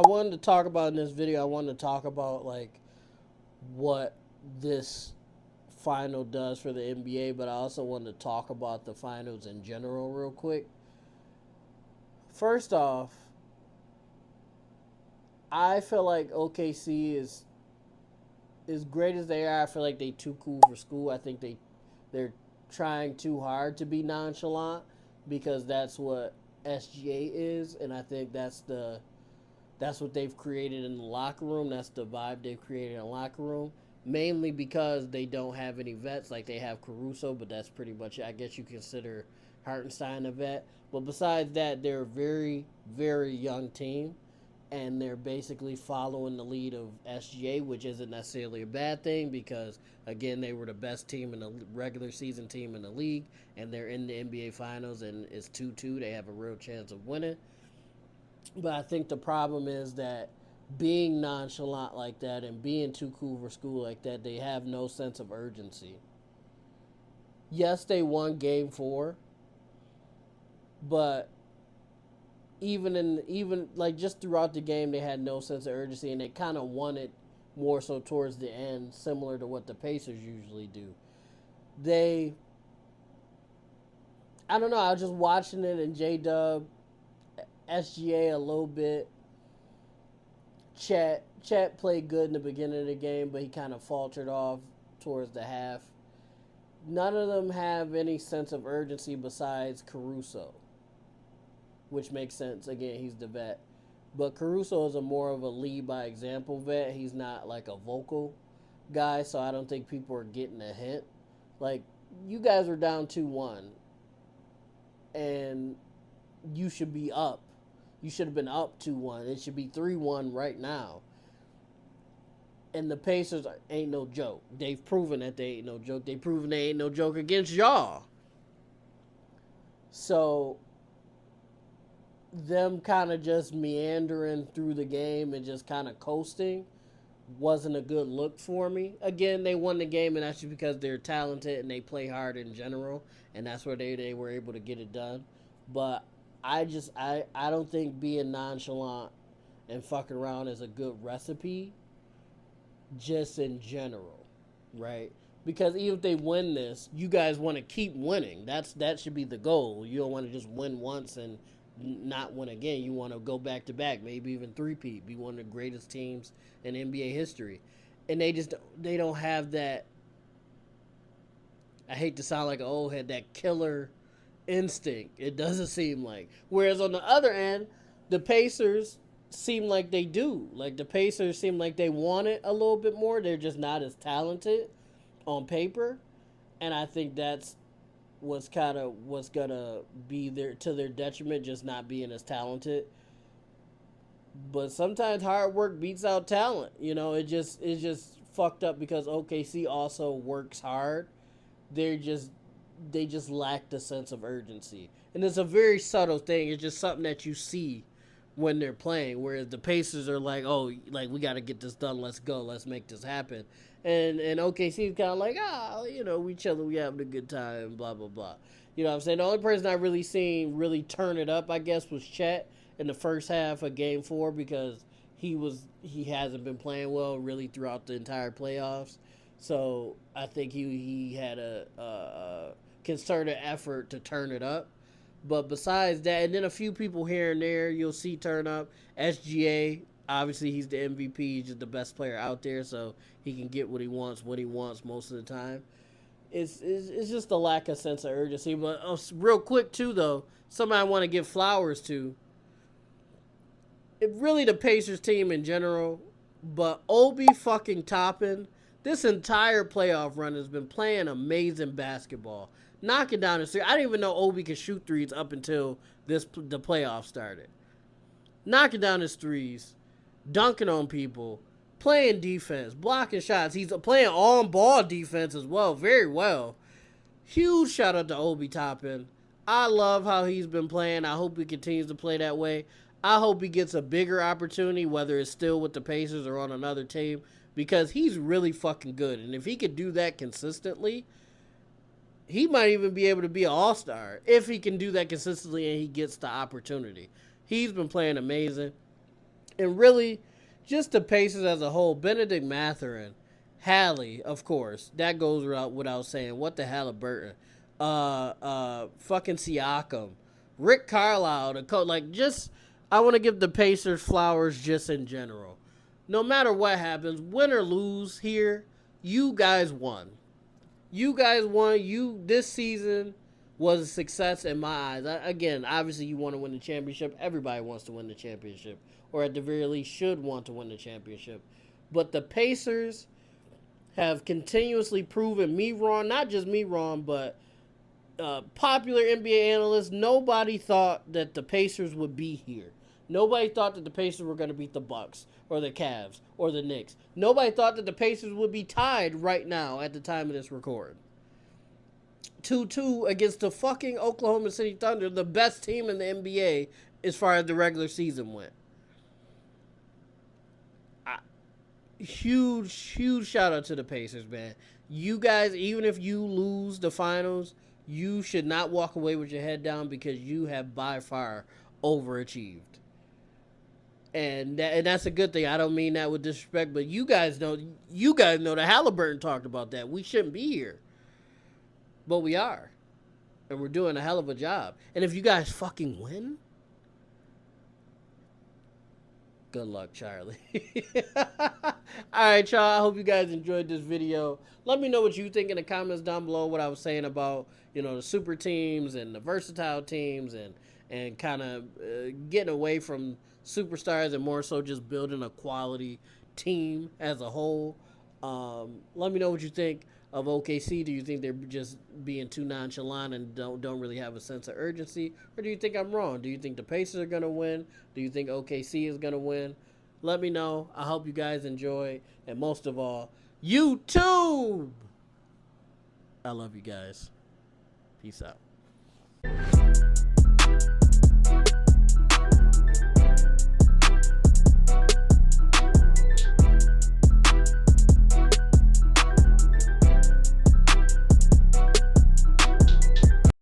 I wanted to talk about in this video, I wanted to talk about like what this final does for the NBA, but I also wanted to talk about the finals in general real quick. First off, I feel like OKC is as great as they are. I feel like they too cool for school. I think they're trying too hard to be nonchalant because that's what SGA is, and I think that's what they've created in the locker room. That's the vibe they've created in the locker room. Mainly because they don't have any vets. Like they have Caruso, but that's pretty much it. I guess you consider Hartenstein a vet. But besides that, they're a very, very young team. And they're basically following the lead of SGA, which isn't necessarily a bad thing because, again, they were the best team in the regular season team in the league. And they're in the NBA Finals, and it's 2-2. They have a real chance of winning. But I think the problem is that being nonchalant like that and being too cool for school like that, they have no sense of urgency. Yes, they won game 4, but even like just throughout the game they had no sense of urgency and they kind of won it more so towards the end, similar to what the Pacers usually do. They I don't know, I was just watching it and J Dub, SGA a little bit. Chat played good in the beginning of the game, but he kind of faltered off towards the half. None of them have any sense of urgency besides Caruso, which makes sense. Again, he's the vet. But Caruso is a more of a lead by example vet. He's not like a vocal guy, so I don't think people are getting a hint. Like, you guys were down 2-1, and you should be up. You should have been up 2-1. It should be 3-1 right now. And the Pacers ain't no joke. They've proven that they ain't no joke. They've proven they ain't no joke against y'all. So, them kind of just meandering through the game and just kind of coasting wasn't a good look for me. Again, they won the game, and that's just because they're talented and they play hard in general, and that's where they were able to get it done. But I don't think being nonchalant and fucking around is a good recipe just in general, right? Because even if they win this, you guys want to keep winning. That should be the goal. You don't want to just win once and not win again. You want to go back to back, maybe even three-peat, be one of the greatest teams in NBA history. And they don't have that. I hate to sound like an old head, that killer instinct. It doesn't seem like. Whereas on the other end, the Pacers seem like they do. Like the Pacers seem like they want it a little bit more. They're just not as talented on paper, and I think that's what's gonna be their to their detriment, just not being as talented. But sometimes hard work beats out talent. It's just fucked up because OKC also works hard. They're just they just lack the sense of urgency. And it's a very subtle thing. It's just something that you see when they're playing. Whereas the Pacers are like, oh, like we got to get this done. Let's go. Let's make this happen. And OKC is kind of like, we chilling, we having a good time, blah blah blah. You know what I'm saying? The only person I really seen really turn it up, I guess, was Chet in the first half of Game 4 because he hasn't been playing well really throughout the entire playoffs. So I think he had a concerted effort to turn it up. But besides that, and then a few people here and there you'll see turn up. SGA, obviously he's the MVP. He's just the best player out there, so he can get what he wants when he wants most of the time. It's just a lack of sense of urgency. But real quick too, though, somebody I want to give flowers to. It really the Pacers team in general, but Obi fucking Toppin, this entire playoff run has been playing amazing basketball, knocking down the three. I didn't even know Obi could shoot threes up until the playoffs started. Knocking down his threes, dunking on people, playing defense, blocking shots. He's playing on-ball defense as well, very well. Huge shout out to Obi Toppin. I love how he's been playing. I hope he continues to play that way. I hope he gets a bigger opportunity, whether it's still with the Pacers or on another team, because he's really fucking good. And if he could do that consistently, he might even be able to be an all-star if he can do that consistently and he gets the opportunity. He's been playing amazing. And really, just the Pacers as a whole, Benedict Mathurin, Hallie, of course, that goes without saying. What the Halliburton, fucking Siakam, Rick Carlisle, the coach. Like, just I want to give the Pacers flowers just in general. No matter what happens, win or lose here, you guys won. You guys won. This season was a success in my eyes. Again, obviously, you want to win the championship. Everybody wants to win the championship, or at the very least, should want to win the championship. But the Pacers have continuously proven me wrong. Not just me wrong, but popular NBA analysts. Nobody thought that the Pacers would be here. Nobody thought that the Pacers were going to beat the Bucks or the Cavs or the Knicks. Nobody thought that the Pacers would be tied right now at the time of this record. 2-2 against the fucking Oklahoma City Thunder, the best team in the NBA as far as the regular season went. Huge shout out to the Pacers, man. You guys, even if you lose the finals, you should not walk away with your head down because you have by far overachieved. And that's a good thing. I don't mean that with disrespect, but you guys know that Halliburton talked about that. We shouldn't be here. But we are. And we're doing a hell of a job. And if you guys fucking win, good luck, Charlie. Alright, y'all. I hope you guys enjoyed this video. Let me know what you think in the comments down below. What I was saying about, the super teams and the versatile teams and kind of getting away from superstars and more so just building a quality team as a whole. Let me know what you think of OKC. Do you think they're just being too nonchalant and don't really have a sense of urgency? Or do you think I'm wrong? Do you think the Pacers are going to win? Do you think OKC is going to win? Let me know. I hope you guys enjoy. And most of all, YouTube! I love you guys. Peace out.